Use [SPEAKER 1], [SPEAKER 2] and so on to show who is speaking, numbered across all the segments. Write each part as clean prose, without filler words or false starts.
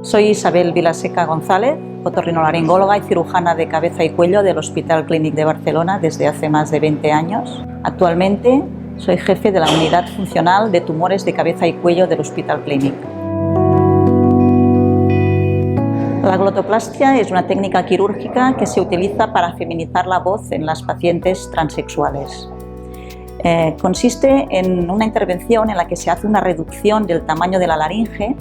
[SPEAKER 1] Soy Isabel Vilaseca González, otorrinolaringóloga y cirujana de cabeza y cuello del Hospital Clínic de Barcelona desde hace más de 20 años. Actualmente soy jefe de la unidad funcional de tumores de cabeza y cuello del Hospital Clínic. La glotoplastia es una técnica quirúrgica que se utiliza para feminizar la voz en las pacientes transexuales. Consiste en una intervención en la que se hace una reducción del tamaño de la laringe,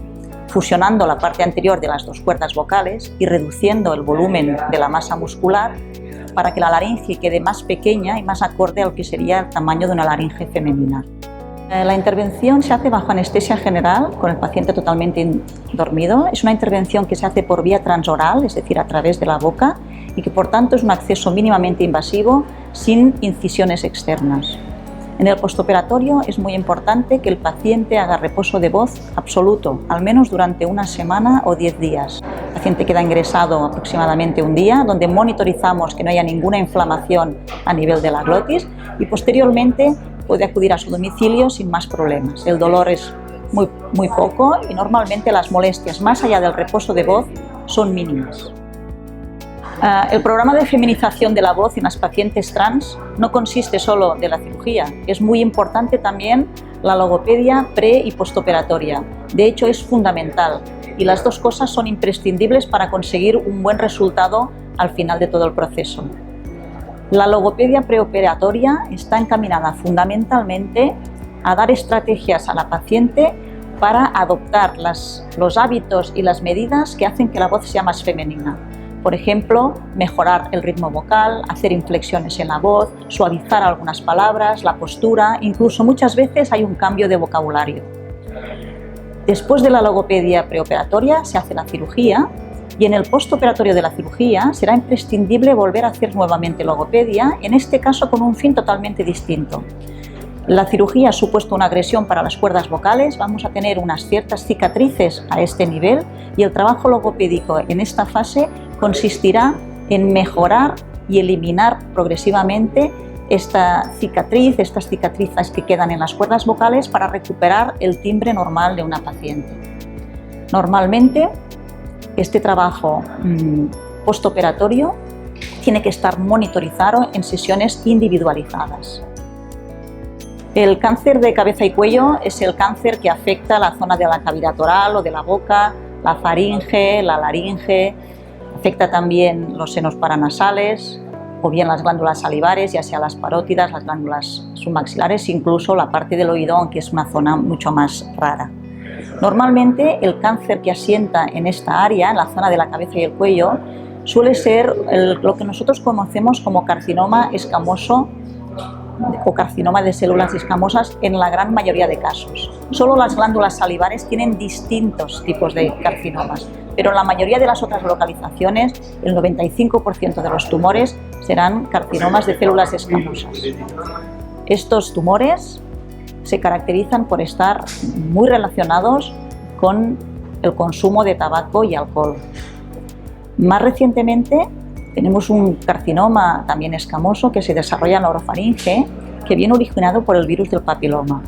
[SPEAKER 1] fusionando la parte anterior de las dos cuerdas vocales y reduciendo el volumen de la masa muscular para que la laringe quede más pequeña y más acorde al que sería el tamaño de una laringe femenina. La intervención se hace bajo anestesia general, con el paciente totalmente dormido. Es una intervención que se hace por vía transoral, es decir, a través de la boca, y que por tanto es un acceso mínimamente invasivo sin incisiones externas. En el postoperatorio es muy importante que el paciente haga reposo de voz absoluto, al menos durante una semana o 10 días. El paciente queda ingresado aproximadamente un día, donde monitorizamos que no haya ninguna inflamación a nivel de la glotis y posteriormente puede acudir a su domicilio sin más problemas. El dolor es muy poco y normalmente las molestias más allá del reposo de voz son mínimas. El programa de feminización de la voz en las pacientes trans no consiste solo de la cirugía, es muy importante también la logopedia pre- y postoperatoria. De hecho, es fundamental y las dos cosas son imprescindibles para conseguir un buen resultado al final de todo el proceso. La logopedia preoperatoria está encaminada fundamentalmente a dar estrategias a la paciente para adoptar los hábitos y las medidas que hacen que la voz sea más femenina. Por ejemplo, mejorar el ritmo vocal, hacer inflexiones en la voz, suavizar algunas palabras, la postura, incluso muchas veces hay un cambio de vocabulario. Después de la logopedia preoperatoria se hace la cirugía y en el postoperatorio de la cirugía será imprescindible volver a hacer nuevamente logopedia, en este caso con un fin totalmente distinto. La cirugía ha supuesto una agresión para las cuerdas vocales, vamos a tener unas ciertas cicatrices a este nivel y el trabajo logopédico en esta fase consistirá en mejorar y eliminar progresivamente estas cicatrices que quedan en las cuerdas vocales para recuperar el timbre normal de una paciente. Normalmente, este trabajo postoperatorio tiene que estar monitorizado en sesiones individualizadas. El cáncer de cabeza y cuello es el cáncer que afecta la zona de la cavidad oral o de la boca, la faringe, la laringe, afecta también los senos paranasales o bien las glándulas salivares, ya sea las parótidas, las glándulas submaxilares, incluso la parte del oído, aunque es una zona mucho más rara. Normalmente el cáncer que asienta en esta área, en la zona de la cabeza y el cuello, suele ser lo que nosotros conocemos como carcinoma escamoso o carcinoma de células escamosas en la gran mayoría de casos. Solo las glándulas salivares tienen distintos tipos de carcinomas, pero en la mayoría de las otras localizaciones, el 95% de los tumores serán carcinomas de células escamosas. Estos tumores se caracterizan por estar muy relacionados con el consumo de tabaco y alcohol. Más recientemente tenemos un carcinoma también escamoso que se desarrolla en la orofaringe, que viene originado por el virus del papiloma.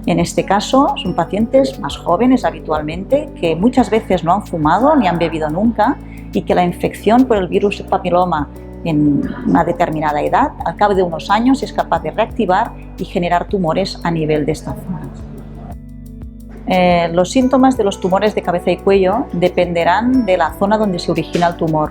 [SPEAKER 1] En este caso son pacientes más jóvenes habitualmente, que muchas veces no han fumado ni han bebido nunca y que la infección por el virus del papiloma en una determinada edad, al cabo de unos años, es capaz de reactivar y generar tumores a nivel de esta zona. Los síntomas de los tumores de cabeza y cuello dependerán de la zona donde se origina el tumor.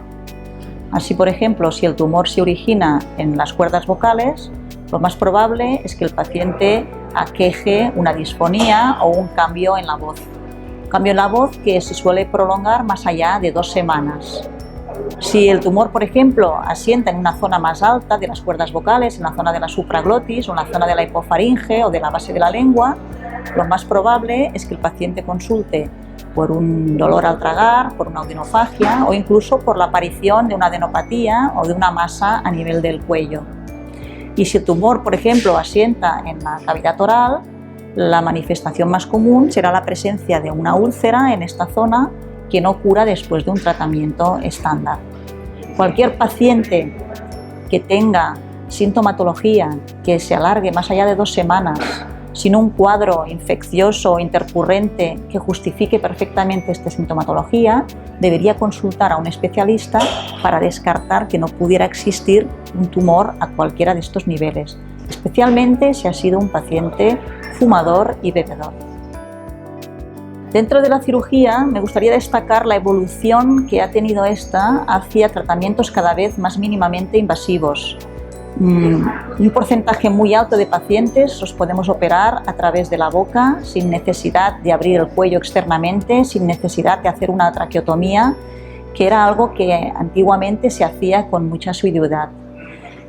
[SPEAKER 1] Así, por ejemplo, si el tumor se origina en las cuerdas vocales, lo más probable es que el paciente aqueje una disfonía o un cambio en la voz. Un cambio en la voz que se suele prolongar más allá de 2 semanas. Si el tumor, por ejemplo, asienta en una zona más alta de las cuerdas vocales, en la zona de la supraglotis o en la zona de la hipofaringe o de la base de la lengua, lo más probable es que el paciente consulte por un dolor al tragar, por una adenofagia o incluso por la aparición de una adenopatía o de una masa a nivel del cuello. Y si el tumor, por ejemplo, asienta en la cavidad oral, la manifestación más común será la presencia de una úlcera en esta zona que no cura después de un tratamiento estándar. Cualquier paciente que tenga sintomatología que se alargue más allá de 2 semanas sin un cuadro infeccioso o intercurrente que justifique perfectamente esta sintomatología, debería consultar a un especialista para descartar que no pudiera existir un tumor a cualquiera de estos niveles, especialmente si ha sido un paciente fumador y bebedor. Dentro de la cirugía me gustaría destacar la evolución que ha tenido esta hacia tratamientos cada vez más mínimamente invasivos. Un porcentaje muy alto de pacientes los podemos operar a través de la boca sin necesidad de abrir el cuello externamente, sin necesidad de hacer una traqueotomía, que era algo que antiguamente se hacía con mucha asiduidad.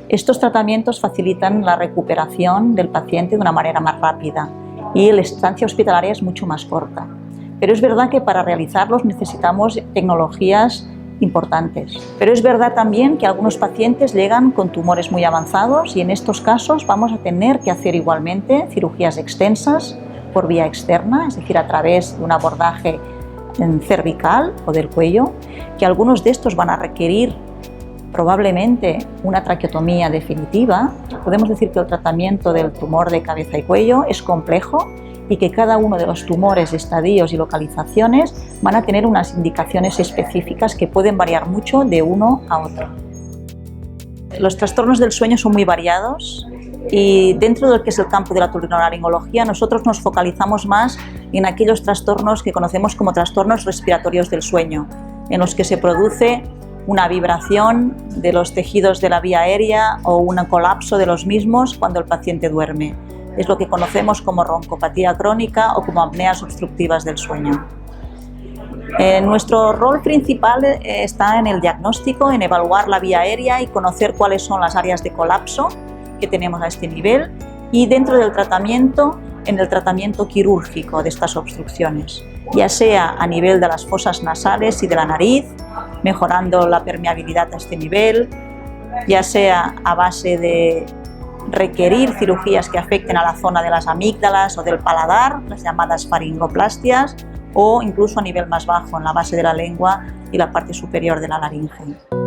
[SPEAKER 1] Estos tratamientos facilitan la recuperación del paciente de una manera más rápida y la estancia hospitalaria es mucho más corta. Pero es verdad que para realizarlos necesitamos tecnologías importantes. Pero es verdad también que algunos pacientes llegan con tumores muy avanzados y en estos casos vamos a tener que hacer igualmente cirugías extensas por vía externa, es decir, a través de un abordaje cervical o del cuello, que algunos de estos van a requerir probablemente una traqueotomía definitiva. Podemos decir que el tratamiento del tumor de cabeza y cuello es complejo y que cada uno de los tumores, estadios y localizaciones van a tener unas indicaciones específicas que pueden variar mucho de uno a otro. Los trastornos del sueño son muy variados y dentro del que es el campo de la otorrinolaringología nosotros nos focalizamos más en aquellos trastornos que conocemos como trastornos respiratorios del sueño, en los que se produce una vibración de los tejidos de la vía aérea o un colapso de los mismos cuando el paciente duerme. Es lo que conocemos como roncopatía crónica o como apneas obstructivas del sueño. Nuestro rol principal está en el diagnóstico, en evaluar la vía aérea y conocer cuáles son las áreas de colapso que tenemos a este nivel y dentro del tratamiento, en el tratamiento quirúrgico de estas obstrucciones, ya sea a nivel de las fosas nasales y de la nariz, mejorando la permeabilidad a este nivel, ya sea a base de requerir cirugías que afecten a la zona de las amígdalas o del paladar, las llamadas faringoplastias, o incluso a nivel más bajo, en la base de la lengua y la parte superior de la laringe.